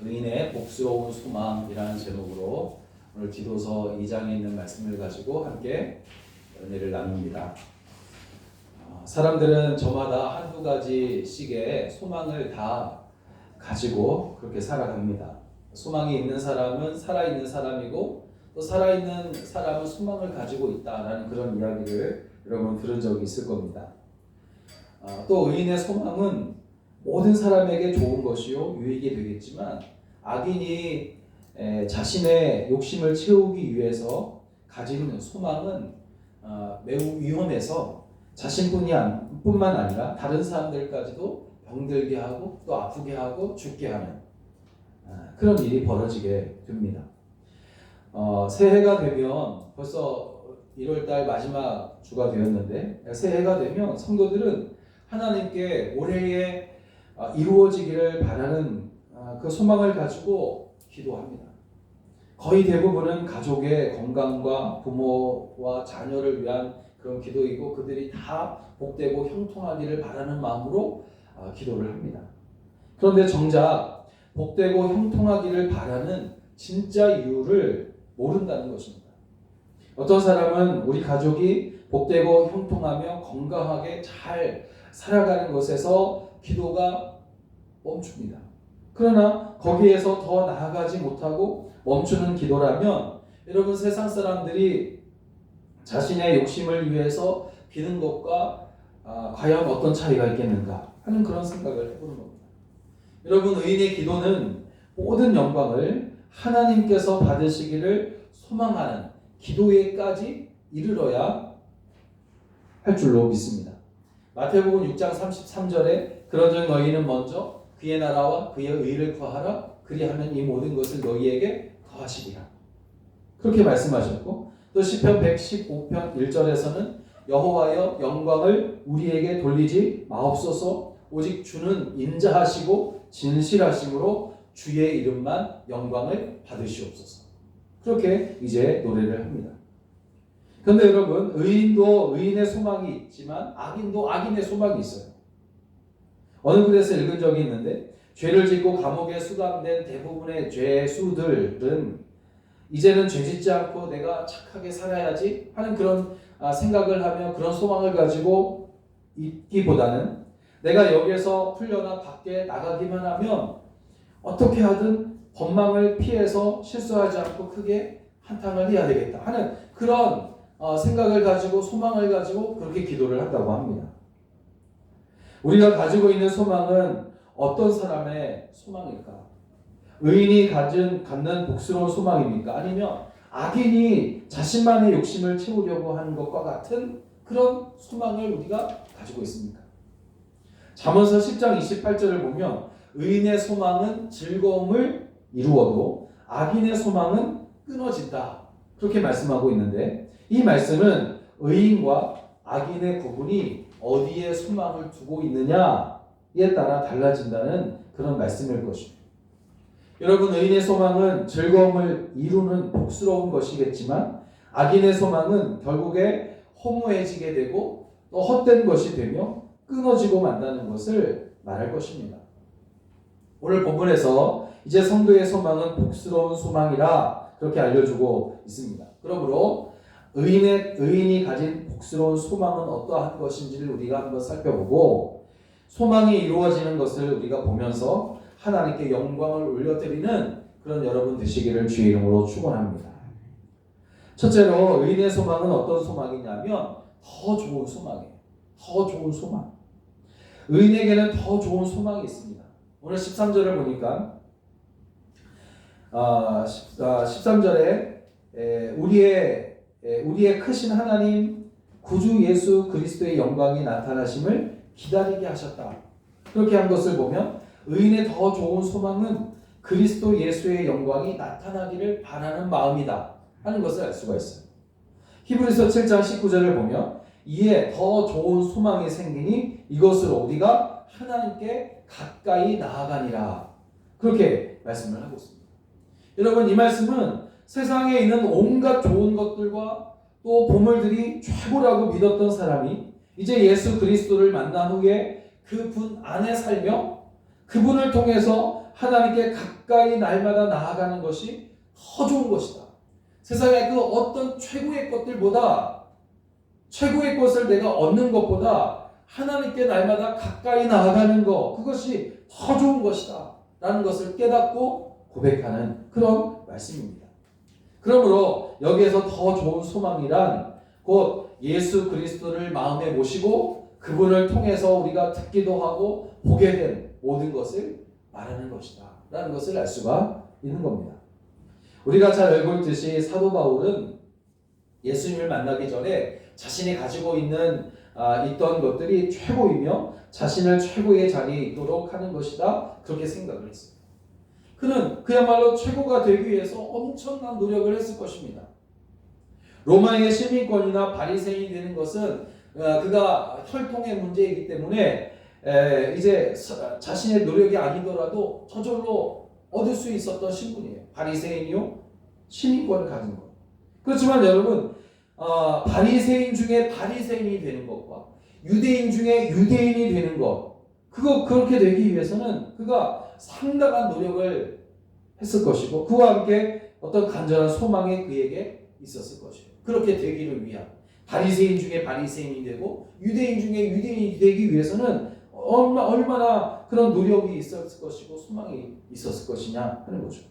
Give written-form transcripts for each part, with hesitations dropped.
의인의 복스러운 소망이라는 제목으로 오늘 디도서 2장에 있는 말씀을 가지고 함께 은혜를 나눕니다. 사람들은 저마다 한두 가지씩의 소망을 다 가지고 그렇게 살아갑니다. 소망이 있는 사람은 살아있는 사람이고 또 살아있는 사람은 소망을 가지고 있다라는 그런 이야기를 여러분 들은 적이 있을 겁니다. 또 의인의 소망은 모든 사람에게 좋은 것이요 유익이 되겠지만 악인이 자신의 욕심을 채우기 위해서 가진 소망은 매우 위험해서 자신뿐만 아니라 다른 사람들까지도 병들게 하고 또 아프게 하고 죽게 하는 그런 일이 벌어지게 됩니다. 새해가 되면 벌써 1월달 마지막 주가 되었는데 새해가 되면 성도들은 하나님께 올해에 이루어지기를 바라는 그 소망을 가지고 기도합니다. 거의 대부분은 가족의 건강과 부모와 자녀를 위한 그런 기도이고 그들이 다 복되고 형통하기를 바라는 마음으로 기도를 합니다. 그런데 정작 복되고 형통하기를 바라는 진짜 이유를 모른다는 것입니다. 어떤 사람은 우리 가족이 복되고 형통하며 건강하게 잘 살아가는 것에서 기도가 멈춥니다. 그러나 거기에서 더 나아가지 못하고 멈추는 기도라면 여러분 세상 사람들이 자신의 욕심을 위해서 비는 것과 과연 어떤 차이가 있겠는가 하는 그런 생각을 해보는 겁니다. 여러분 의인의 기도는 모든 영광을 하나님께서 받으시기를 소망하는 기도에까지 이르러야 할 줄로 믿습니다. 마태복음 6장 33절에 그런즉 너희는 먼저 그의 나라와 그의 의를 구하라 그리하면 이 모든 것을 너희에게 더하시리라 그렇게 말씀하셨고 또 시편 115편 1절에서는 여호와여 영광을 우리에게 돌리지 마옵소서 오직 주는 인자하시고 진실하심으로 주의 이름만 영광을 받으시옵소서 그렇게 이제 노래를 합니다. 그런데 여러분 의인도 의인의 소망이 있지만 악인도 악인의 소망이 있어요. 어느 글에서 읽은 적이 있는데 죄를 짓고 감옥에 수감된 대부분의 죄수들은 이제는 죄 짓지 않고 내가 착하게 살아야지 하는 그런 생각을 하며 그런 소망을 가지고 있기보다는 내가 여기에서 풀려나 밖에 나가기만 하면 어떻게 하든 법망을 피해서 실수하지 않고 크게 한탕을 해야 되겠다 하는 그런 생각을 가지고 소망을 가지고 그렇게 기도를 한다고 합니다. 우리가 가지고 있는 소망은 어떤 사람의 소망일까? 의인이 갖는 복스러운 소망입니까? 아니면 악인이 자신만의 욕심을 채우려고 하는 것과 같은 그런 소망을 우리가 가지고 있습니까? 잠언서 10장 28절을 보면 의인의 소망은 즐거움을 이루어도 악인의 소망은 끊어진다. 그렇게 말씀하고 있는데 이 말씀은 의인과 악인의 구분이 어디에 소망을 두고 있느냐에 따라 달라진다는 그런 말씀일 것입니다. 여러분 의인의 소망은 즐거움을 이루는 복스러운 것이겠지만 악인의 소망은 결국에 허무해지게 되고 또 헛된 것이 되며 끊어지고 만다는 것을 말할 것입니다. 오늘 본문에서 이제 성도의 소망은 복스러운 소망이라 그렇게 알려주고 있습니다. 그러므로 의인이 가진 복스러운 소망은 어떠한 것인지를 우리가 한번 살펴보고 소망이 이루어지는 것을 우리가 보면서 하나님께 영광을 올려드리는 그런 여러분 되시기를 주의 이름으로 축원합니다. 첫째로 의인의 소망은 어떤 소망이냐면 더 좋은 소망이에요. 더 좋은 소망. 의인에게는 더 좋은 소망이 있습니다. 오늘 13절을 보니까 13절에 우리의 크신 하나님 구주 예수 그리스도의 영광이 나타나심을 기다리게 하셨다. 그렇게 한 것을 보면 의인의 더 좋은 소망은 그리스도 예수의 영광이 나타나기를 바라는 마음이다 하는 것을 알 수가 있어요. 히브리서 7장 19절을 보면 이에 더 좋은 소망이 생기니 이것으로 우리가 하나님께 가까이 나아가니라 그렇게 말씀을 하고 있습니다. 여러분 이 말씀은 세상에 있는 온갖 좋은 것들과 또 보물들이 최고라고 믿었던 사람이 이제 예수 그리스도를 만난 후에 그분 안에 살며 그분을 통해서 하나님께 가까이 날마다 나아가는 것이 더 좋은 것이다. 세상의 그 어떤 최고의 것들보다, 최고의 것을 내가 얻는 것보다 하나님께 날마다 가까이 나아가는 것, 그것이 더 좋은 것이다 라는 것을 깨닫고 고백하는 그런 말씀입니다. 그러므로 여기에서 더 좋은 소망이란 곧 예수 그리스도를 마음에 모시고 그분을 통해서 우리가 듣기도 하고 보게 된 모든 것을 말하는 것이다 라는 것을 알 수가 있는 겁니다. 우리가 잘 알고 있듯이 사도 바울은 예수님을 만나기 전에 자신이 가지고 있던 것들이 최고이며 자신을 최고의 자리에 있도록 하는 것이다 그렇게 생각을 했습니다. 그는 그야말로 최고가 되기 위해서 엄청난 노력을 했을 것입니다. 로마의 시민권이나 바리새인이 되는 것은 그가 혈통의 문제이기 때문에 이제 자신의 노력이 아니더라도 저절로 얻을 수 있었던 신분이에요. 바리새인이요 시민권을 가진 것. 그렇지만 여러분 바리새인 중에 바리새인이 되는 것과 유대인 중에 유대인이 되는 것, 그렇게 되기 위해서는 그가 상당한 노력을 했을 것이고 그와 함께 어떤 간절한 소망이 그에게 있었을 것이에요. 그렇게 되기를 위한, 바리새인 중에 바리새인이 되고 유대인 중에 유대인이 되기 위해서는 얼마나 그런 노력이 있었을 것이고 소망이 있었을 것이냐 하는 거죠.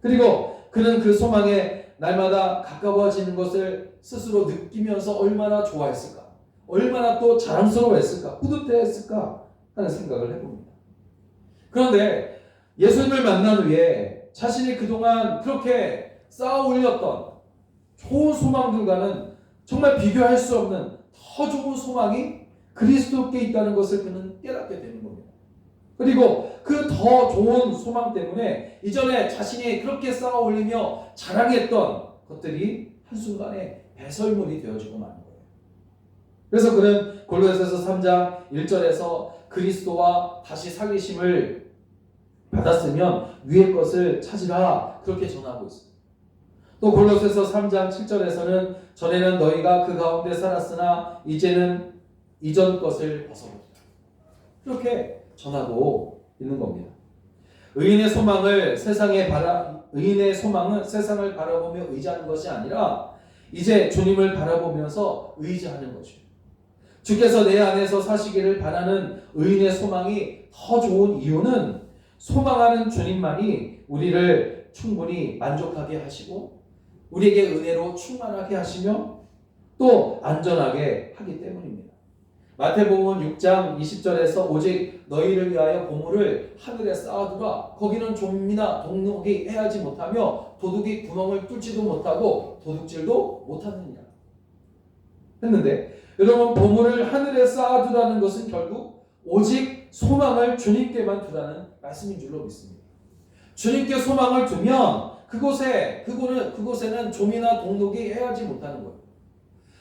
그리고 그는 그 소망에 날마다 가까워지는 것을 스스로 느끼면서 얼마나 좋아했을까, 얼마나 또 자랑스러워했을까, 뿌듯해했을까 하는 생각을 해봅니다. 그런데 예수님을 만난 후에 자신이 그동안 그렇게 쌓아 올렸던 좋은 소망들과는 정말 비교할 수 없는 더 좋은 소망이 그리스도께 있다는 것을 그는 깨닫게 되는 겁니다. 그리고 그 더 좋은 소망 때문에 이전에 자신이 그렇게 쌓아 올리며 자랑했던 것들이 한순간에 배설물이 되어지고 마는 거예요. 그래서 그는 골로새서 3장 1절에서 그리스도와 다시 살리심을 받았으면 위의 것을 찾으라 그렇게 전하고 있습니다. 또 골로새서 3장 7절에서는 전에는 너희가 그 가운데 살았으나 이제는 이전 것을 벗어버리라 그렇게 전하고 있는 겁니다. 의인의 소망은 세상을 바라보며 의지하는 것이 아니라 이제 주님을 바라보면서 의지하는 것이에요. 주께서 내 안에서 사시기를 바라는 의인의 소망이 더 좋은 이유는 소망하는 주님만이 우리를 충분히 만족하게 하시고 우리에게 은혜로 충만하게 하시며 또 안전하게 하기 때문입니다. 마태복음 6장 20절에서 오직 너희를 위하여 보물을 하늘에 쌓아두라. 거기는 좀이나 동록이 해하지 못하며 도둑이 구멍을 뚫지도 못하고 도둑질도 못하느니라 했는데, 여러분 보물을 하늘에 쌓아두라는 것은 결국 오직 소망을 주님께만 두라는 말씀인 줄로 믿습니다. 주님께 소망을 두면 그곳에는 좀이나 동록이 해하지 못하는 거예요.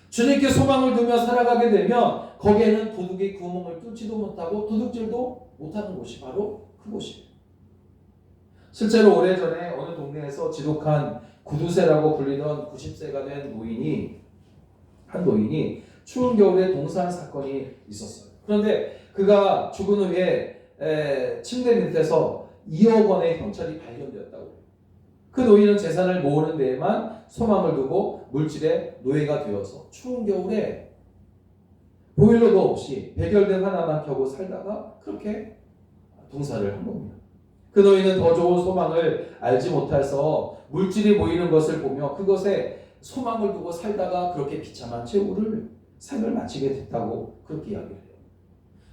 주님께 소망을 두며 살아가게 되면 거기에는 도둑이 구멍을 뚫지도 못하고 도둑질도 못하는 곳이 바로 그곳이에요. 실제로 오래전에 어느 동네에서 지독한 구두쇠라고 불리던 90세가 된 한 노인이 추운 겨울에 동사한 사건이 있었어요. 그런데 그가 죽은 후에 침대 밑에서 2억 원의 현찰이 발견되었다고 해요. 그 노인은 재산을 모으는 데에만 소망을 두고 물질의 노예가 되어서 추운 겨울에 보일러도 없이 백열등 하나만 켜고 살다가 그렇게 동사를 한 겁니다. 그 노인은 더 좋은 소망을 알지 못해서 물질이 모이는 것을 보며 그것에 소망을 두고 살다가 그렇게 비참한 삶을 마치게 됐다고 그렇게 이야기를 해요.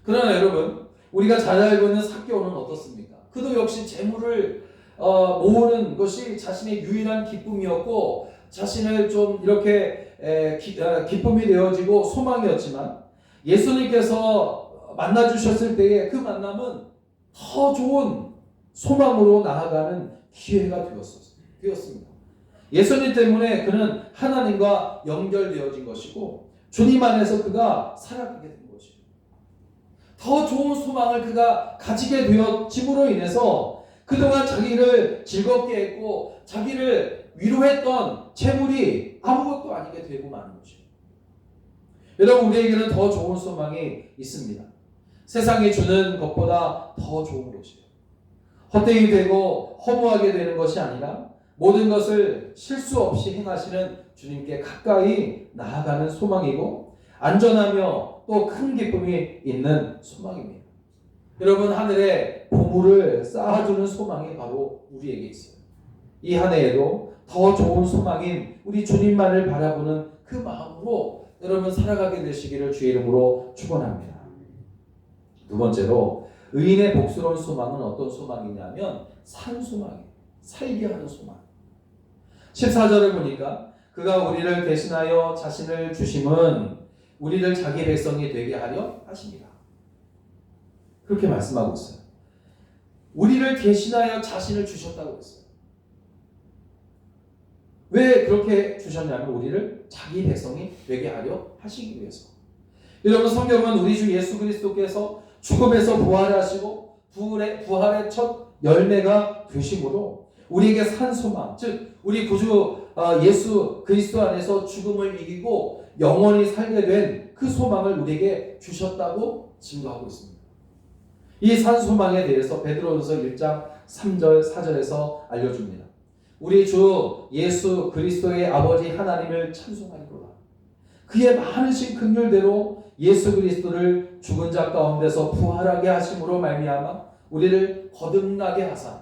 그러나 여러분, 우리가 잘 알고 있는 삭개오는 어떻습니까? 그도 역시 재물을 모으는 것이 자신의 유일한 기쁨이었고 자신을 좀 이렇게 기쁨이 되어지고 소망이었지만 예수님께서 만나주셨을 때에 그 만남은 더 좋은 소망으로 나아가는 기회가 되었습니다. 예수님 때문에 그는 하나님과 연결되어진 것이고 주님 안에서 그가 살아가게 된 것이에요. 더 좋은 소망을 그가 가지게 되어짐으로 인해서 그동안 자기를 즐겁게 했고 자기를 위로했던 재물이 아무것도 아니게 되고 마는 것이에요. 여러분, 우리에게는 더 좋은 소망이 있습니다. 세상이 주는 것보다 더 좋은 것이에요. 헛되이 되고 허무하게 되는 것이 아니라 모든 것을 실수 없이 행하시는 주님께 가까이 나아가는 소망이고 안전하며 또 큰 기쁨이 있는 소망입니다. 여러분, 하늘에 보물을 쌓아두는 소망이 바로 우리에게 있어요. 이 한 해에도 더 좋은 소망인 우리 주님만을 바라보는 그 마음으로 여러분 살아가게 되시기를 주의 이름으로 축원합니다. 두 번째로 의인의 복스러운 소망은 어떤 소망이냐면 산 소망이에요. 살게 하는 소망. 14절을 보니까 그가 우리를 대신하여 자신을 주심은 우리를 자기 백성이 되게 하려 하십니다. 그렇게 말씀하고 있어요. 우리를 대신하여 자신을 주셨다고 했어요. 왜 그렇게 주셨냐면 우리를 자기 백성이 되게 하려 하시기 위해서. 여러분, 성경은 우리 주 예수 그리스도께서 죽음에서 부활하시고 부활의 첫 열매가 되심으로 우리에게 산 소망, 즉 우리 구주 예수 그리스도 안에서 죽음을 이기고 영원히 살게 된 그 소망을 우리에게 주셨다고 증거하고 있습니다. 이 산 소망에 대해서 베드로전서 1장 3절 4절에서 알려줍니다. 우리 주 예수 그리스도의 아버지 하나님을 찬송하리로다. 그의 많으신 긍휼대로 예수 그리스도를 죽은 자 가운데서 부활하게 하심으로 말미암아 우리를 거듭나게 하사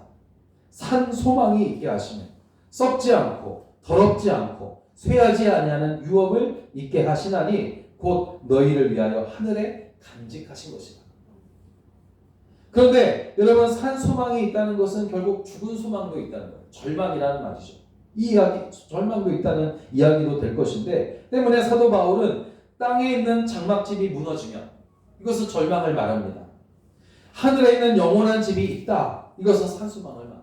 산 소망이 있게 하시며 썩지 않고 더럽지 않고 쇠하지 아니하는 유업을 있게 하시나니 곧 너희를 위하여 하늘에 간직하신 것이다. 그런데 여러분, 산 소망이 있다는 것은 결국 죽은 소망도 있다는 거예요. 절망이라는 말이죠. 이 이야기, 절망도 있다는 이야기도 될 것인데, 때문에 사도 바울은 땅에 있는 장막집이 무너지면 이것은 절망을 말합니다. 하늘에 있는 영원한 집이 있다. 이것은 산 소망을 말해요.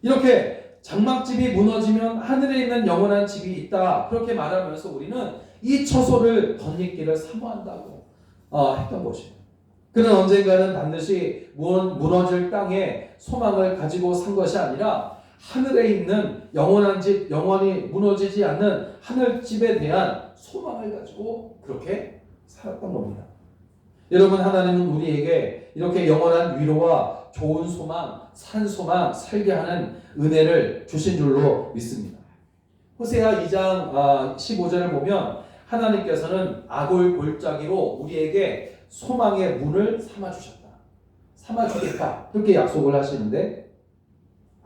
이렇게 장막집이 무너지면 하늘에 있는 영원한 집이 있다. 그렇게 말하면서 우리는 이 처소를 덧입기를 사모한다고 했던 것입니다. 그는 언젠가는 반드시 무너질 땅에 소망을 가지고 산 것이 아니라 하늘에 있는 영원한 집, 영원히 무너지지 않는 하늘집에 대한 소망을 가지고 그렇게 살았던 겁니다. 여러분, 하나님은 우리에게 이렇게 영원한 위로와 좋은 소망, 산 소망, 살게 하는 은혜를 주신 줄로 믿습니다. 호세아 2장 15절을 보면 하나님께서는 아골 골짜기로 우리에게 소망의 문을 삼아주셨다. 삼아주겠다. 그렇게 약속을 하시는데,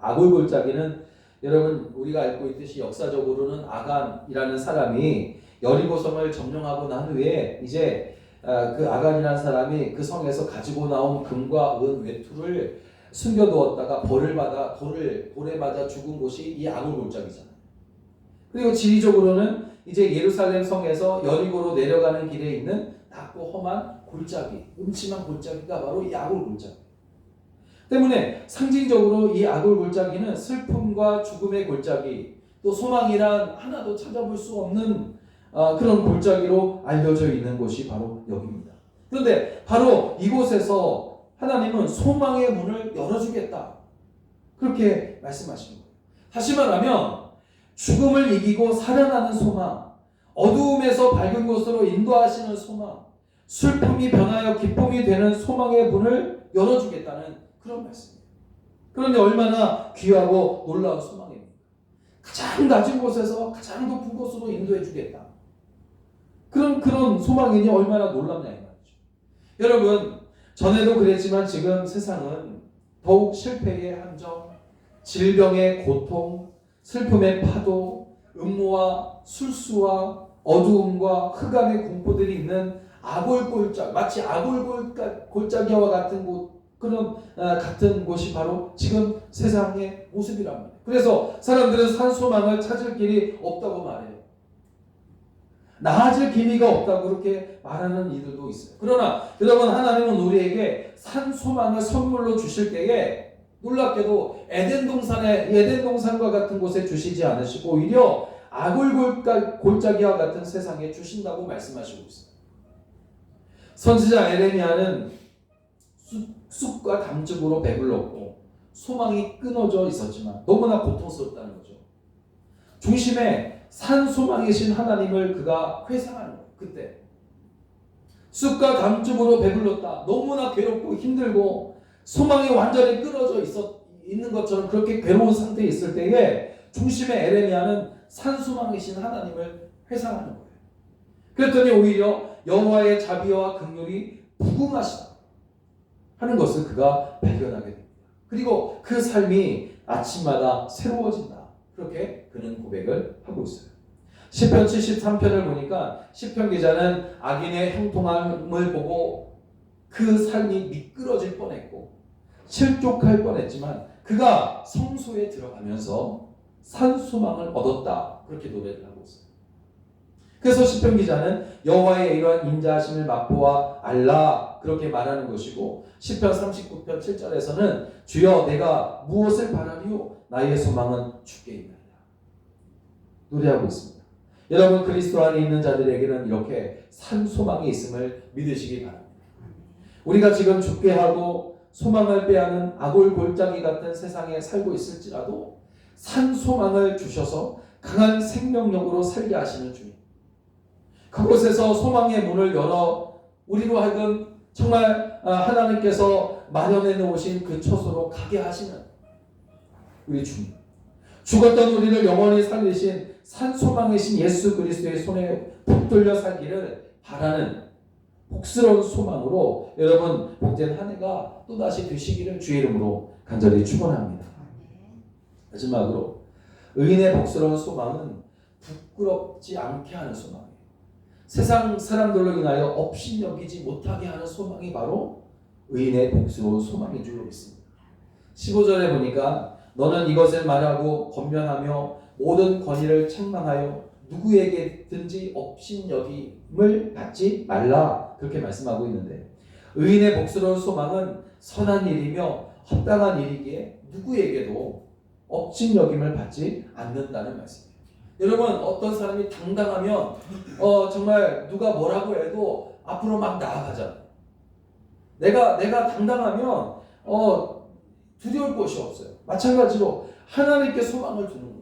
아골 골짜기는 여러분 우리가 알고 있듯이 역사적으로는 아간이라는 사람이 여리고성을 점령하고 난 후에 이제 그 아간이라는 사람이 그 성에서 가지고 나온 금과 은 외투를 숨겨두었다가 벌을 받아 돌에 맞아 죽은 곳이 이 아골 골짜기잖아요. 그리고 지리적으로는 이제 예루살렘 성에서 여리고로 내려가는 길에 있는 낮고 험한 골짜기, 음침한 골짜기가 바로 이 아골 골짜기. 때문에 상징적으로 이 아골 골짜기는 슬픔과 죽음의 골짜기, 또 소망이란 하나도 찾아볼 수 없는 그런 골짜기로 알려져 있는 곳이 바로 여기입니다. 그런데 바로 이곳에서 하나님은 소망의 문을 열어주겠다. 그렇게 말씀하시는 거예요. 다시 말하면 죽음을 이기고 살아나는 소망, 어두움에서 밝은 곳으로 인도하시는 소망, 슬픔이 변하여 기쁨이 되는 소망의 문을 열어주겠다는 그런 말씀이에요. 그런데 얼마나 귀하고 놀라운 소망입니까? 가장 낮은 곳에서 가장 높은 곳으로 인도해 주겠다. 그런 소망이니 얼마나 놀랍냐 이 말이죠. 여러분, 전에도 그랬지만 지금 세상은 더욱 실패의 함정, 질병의 고통, 슬픔의 파도, 음모와 술수와 어두움과 흑암의 공포들이 있는 아골골짜기, 마치 아골골짜기와 같은 같은 곳이 바로 지금 세상의 모습이랍니다. 그래서 사람들은 산 소망을 찾을 길이 없다고 말해요. 나아질 기미가 없다고 그렇게 말하는 이들도 있어요. 그러나 여러분, 하나님은 우리에게 산 소망을 선물로 주실 때에 놀랍게도 에덴 동산과 같은 곳에 주시지 않으시고 오히려 아골 골짜기와 같은 세상에 주신다고 말씀하시고 있어요. 선지자 에레미야는 쑥과 담즙으로 배불렀고 소망이 끊어져 있었지만 너무나 고통스럽다는 거죠. 중심에 산 소망이신 하나님을 그가 회상하는 거예요. 그때 쑥과 담즙으로 배불렀다. 너무나 괴롭고 힘들고 소망이 완전히 끊어져 있는 것처럼 그렇게 괴로운 상태에 있을 때에 중심의 에레미야는 산소망이신 하나님을 회상하는 거예요. 그랬더니 오히려 여호와의 자비와 긍휼이 무궁하시다 하는 것을 그가 발견하게 됩니다. 그리고 그 삶이 아침마다 새로워진다. 그렇게 그는 고백을 하고 있어요. 시편 73편을 보니까 시편 기자는 악인의 형통함을 보고 그 삶이 미끄러질 뻔했고 실족할 뻔했지만 그가 성소에 들어가면서 산소망을 얻었다. 그렇게 노래를 하고 있어요. 그래서 시편 기자는 여호와의 이러한 인자하심을 맛보아 알라 그렇게 말하는 것이고 시편 39편 7절에서는 주여 내가 무엇을 바라리요 나의 소망은 주께 있나이다 노래하고 있습니다. 여러분 그리스도 안에 있는 자들에게는 이렇게 산소망이 있음을 믿으시기 바랍니다. 우리가 지금 죽게 하고 소망을 빼앗는 아골 골짜기 같은 세상에 살고 있을지라도 산소망을 주셔서 강한 생명력으로 살게 하시는 주님, 그곳에서 소망의 문을 열어 우리로 하여금 정말 하나님께서 마련해 놓으신 그 처소로 가게 하시는 우리 주님, 죽었던 우리를 영원히 살리신 산소망이신 예수 그리스도의 손에 붙들려 살기를 바라는 복스러운 소망으로 여러분 복된 한 해가 또다시 되시기를 주의 이름으로 간절히 축원합니다. 마지막으로 의인의 복스러운 소망은 부끄럽지 않게 하는 소망이에요. 세상 사람들로 인하여 업신여기지 못하게 하는 소망이 바로 의인의 복스러운 소망인 줄로 믿습니다. 15절에 보니까 너는 이것을 말하고 권면하며 모든 권위를 책망하여 누구에게든지 업신여김을 받지 말라 그렇게 말씀하고 있는데 의인의 복스러운 소망은 선한 일이며 합당한 일이기에 누구에게도 업신여김을 받지 않는다는 말씀이에요. 여러분 어떤 사람이 당당하면 정말 누가 뭐라고 해도 앞으로 막 나아가잖아요. 내가 당당하면 두려울 것이 없어요. 마찬가지로 하나님께 소망을 두는 거예요.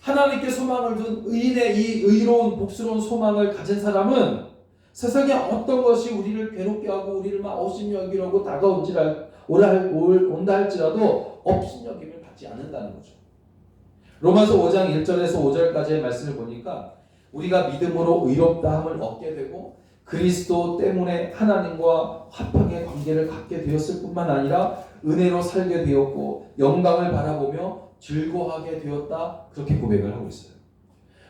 하나님께 소망을 둔 의인의 이 의로운 복스러운 소망을 가진 사람은 세상에 어떤 것이 우리를 괴롭게 하고 우리를 막 업신여기려고 온다 할지라도 업신여김을 받지 않는다는 거죠. 로마서 5장 1절에서 5절까지의 말씀을 보니까 우리가 믿음으로 의롭다함을 얻게 되고 그리스도 때문에 하나님과 화평의 관계를 갖게 되었을 뿐만 아니라 은혜로 살게 되었고 영광을 바라보며 즐거워하게 되었다 그렇게 고백을 하고 있어요.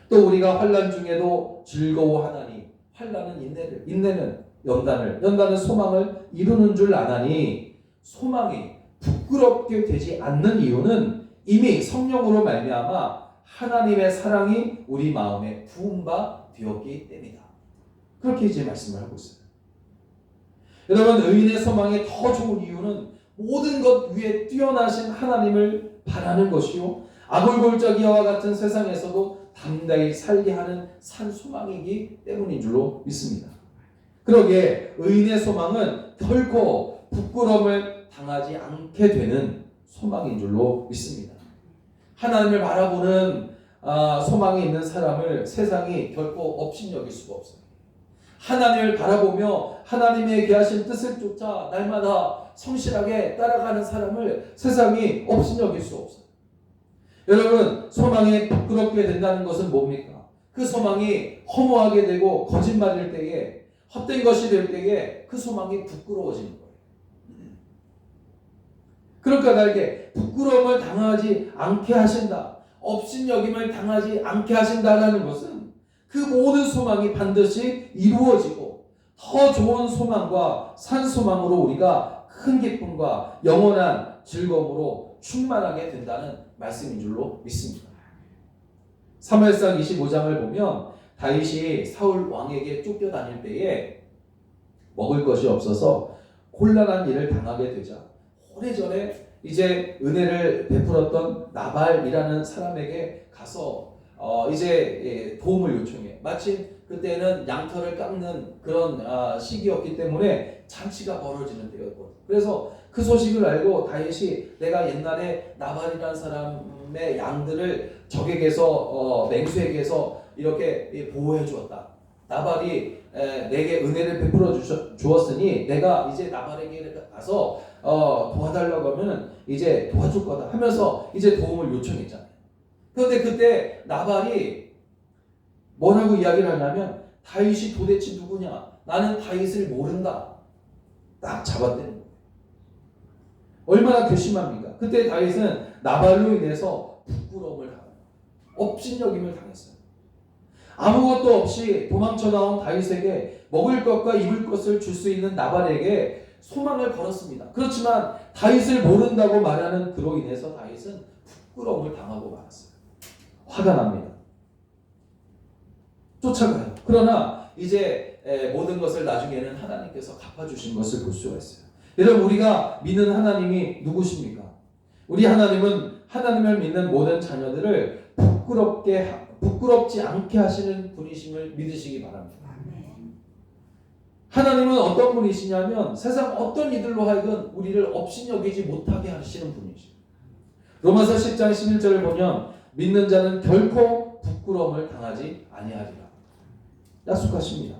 또 우리가 환난 중에도 즐거워하나니 환난은 인내를, 인내는 연단을, 연단은 소망을 이루는 줄 아나니 소망이 부끄럽게 되지 않는 이유는 이미 성령으로 말미암아 하나님의 사랑이 우리 마음에 부은 바 되었기 때문이다. 그렇게 이제 말씀을 하고 있어요. 여러분 의인의 소망이 더 좋은 이유는 모든 것 위에 뛰어나신 하나님을 바라는 것이요 아골골짜기와 같은 세상에서도 담대히 살게 하는 산소망이기 때문인 줄로 믿습니다. 그러기에 의인의 소망은 결코 부끄러움을 당하지 않게 되는 소망인 줄로 믿습니다. 하나님을 바라보는 소망이 있는 사람을 세상이 결코 업신여길 수가 없어요. 하나님을 바라보며 하나님의 귀하신 뜻을 쫓아 날마다 성실하게 따라가는 사람을 세상이 업신여길 수 없어요. 여러분 소망이 부끄럽게 된다는 것은 뭡니까? 그 소망이 허무하게 되고 거짓말일 때에 헛된 것이 될 때에 그 소망이 부끄러워지는 거예요. 그러니까 나에게 부끄러움을 당하지 않게 하신다, 업신여김을 당하지 않게 하신다라는 것은 그 모든 소망이 반드시 이루어지고 더 좋은 소망과 산소망으로 우리가 큰 기쁨과 영원한 즐거움으로 충만하게 된다는 말씀인 줄로 믿습니다. 사무엘상 25장을 보면 다윗이 사울 왕에게 쫓겨다닐 때에 먹을 것이 없어서 곤란한 일을 당하게 되자 오래전에 이제 은혜를 베풀었던 나발이라는 사람에게 가서 이제 도움을 요청해. 마침 그때는 양털을 깎는 그런 시기였기 때문에 잔치가 벌어지는 때였거든. 그래서 그 소식을 알고 다윗이 내가 옛날에 나발이라는 사람의 양들을 적에게서 맹수에게서 이렇게 보호해 주었다. 나발이 내게 은혜를 베풀어 주었으니 내가 이제 나발에게 가서 도와달라고 하면 이제 도와줄 거다 하면서 이제 도움을 요청했잖아요. 그런데 그때 나발이 뭐라고 이야기를 하냐면 다윗이 도대체 누구냐? 나는 다윗을 모른다. 딱 잡아대는 거예요. 얼마나 괘씸합니까? 그때 다윗은 나발로 인해서 부끄러움을 당합니다. 업신여김을 당했어요. 아무것도 없이 도망쳐 나온 다윗에게 먹을 것과 입을 것을 줄 수 있는 나발에게 소망을 걸었습니다. 그렇지만 다윗을 모른다고 말하는 그로 인해서 다윗은 부끄러움을 당하고 말았어요. 화가 납니다. 쫓아가요. 그러나 이제 모든 것을 나중에는 하나님께서 갚아주신 것을 볼 수가 있어요. 여러분, 우리가 믿는 하나님이 누구십니까? 우리 하나님은 하나님을 믿는 모든 자녀들을 부끄럽지 않게 하시는 분이심을 믿으시기 바랍니다. 하나님은 어떤 분이시냐면 세상 어떤 이들로 하여금 우리를 업신여기지 못하게 하시는 분이시죠. 로마서 10장 11절을 보면 믿는 자는 결코 부끄러움을 당하지 아니하리라 약속하십니다.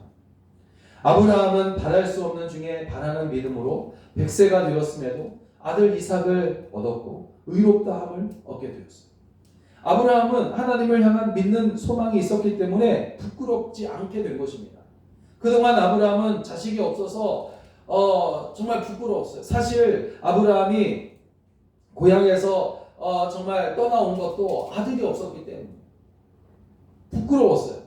아브라함은 바랄 수 없는 중에 바라는 믿음으로 100세가 되었음에도 아들 이삭을 얻었고 의롭다함을 얻게 되었어요. 아브라함은 하나님을 향한 믿는 소망이 있었기 때문에 부끄럽지 않게 된 것입니다. 그동안 아브라함은 자식이 없어서 정말 부끄러웠어요. 사실 아브라함이 고향에서 정말 떠나온 것도 아들이 없었기 때문에 부끄러웠어요.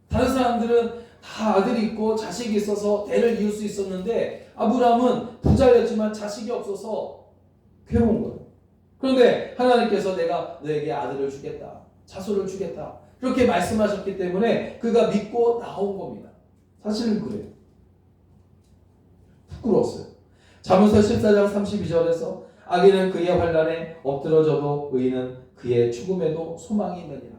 다른 사람들은 다 아들이 있고 자식이 있어서 대를 이을 수 있었는데 아브라함은 부자였지만 자식이 없어서 괴로운 거예요. 그런데 하나님께서 내가 너에게 아들을 주겠다, 자손을 주겠다 그렇게 말씀하셨기 때문에 그가 믿고 나온 겁니다. 사실은 그래요. 부끄러웠어요. 잠언서 14장 32절에서 악인은 그의 환난에 엎드러져도 의인은 그의 죽음에도 소망이 있느니라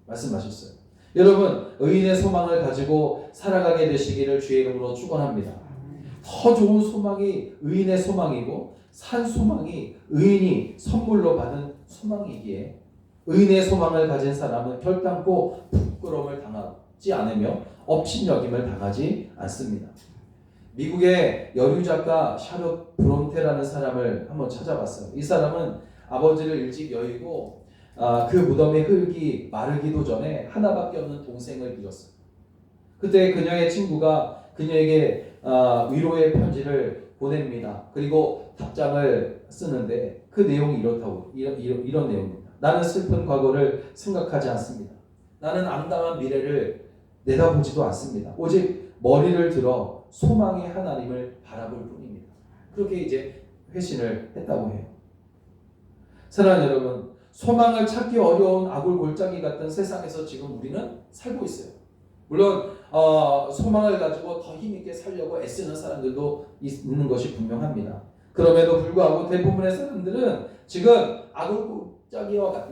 말씀하셨어요. 여러분, 의인의 소망을 가지고 살아가게 되시기를 주의 이름으로 축원합니다. 더 좋은 소망이 의인의 소망이고 산 소망이 의인이 선물로 받은 소망이기에 의인의 소망을 가진 사람은 결단코 부끄러움을 당하지 않으며 업신여김을 당하지 않습니다. 미국의 여류 작가 샤롯 브론테라는 사람을 한번 찾아봤어요. 이 사람은 아버지를 일찍 여의고 그 무덤의 흙이 마르기도 전에 하나밖에 없는 동생을 잃었어요. 그때 그녀의 친구가 그녀에게 위로의 편지를 보냅니다. 그리고 답장을 쓰는데 그 내용이 이런 내용입니다. 나는 슬픈 과거를 생각하지 않습니다. 나는 암담한 미래를 내다보지도 않습니다. 오직 머리를 들어 소망의 하나님을 바라볼 뿐입니다. 그렇게 이제 회신을 했다고 해요. 사랑하는 여러분, 소망을 찾기 어려운 아굴골짜기 같은 세상에서 지금 우리는 살고 있어요. 물론 소망을 가지고 더 힘있게 살려고 애쓰는 사람들도 있는 것이 분명합니다. 그럼에도 불구하고 대부분의 사람들은 지금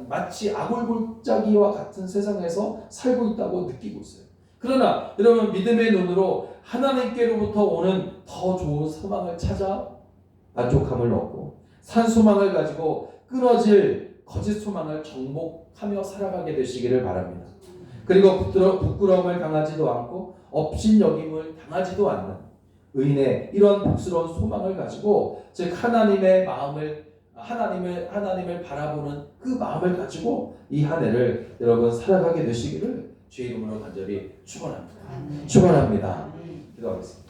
마치 아굴골짜기와 같은 세상에서 살고 있다고 느끼고 있어요. 그러나 여러분, 믿음의 눈으로 하나님께로부터 오는 더 좋은 소망을 찾아 만족함을 얻고 산 소망을 가지고 끊어질 거짓 소망을 정복하며 살아가게 되시기를 바랍니다. 그리고 부끄러움을 당하지도 않고 업신여김을 당하지도 않는 의인의 이런 복스러운 소망을 가지고 즉 하나님의 마음을 하나님을 바라보는 그 마음을 가지고 이 한 해를 여러분 살아가게 되시기를 주의 이름으로 간절히 축원합니다. 축원합니다. 기도하겠습니다.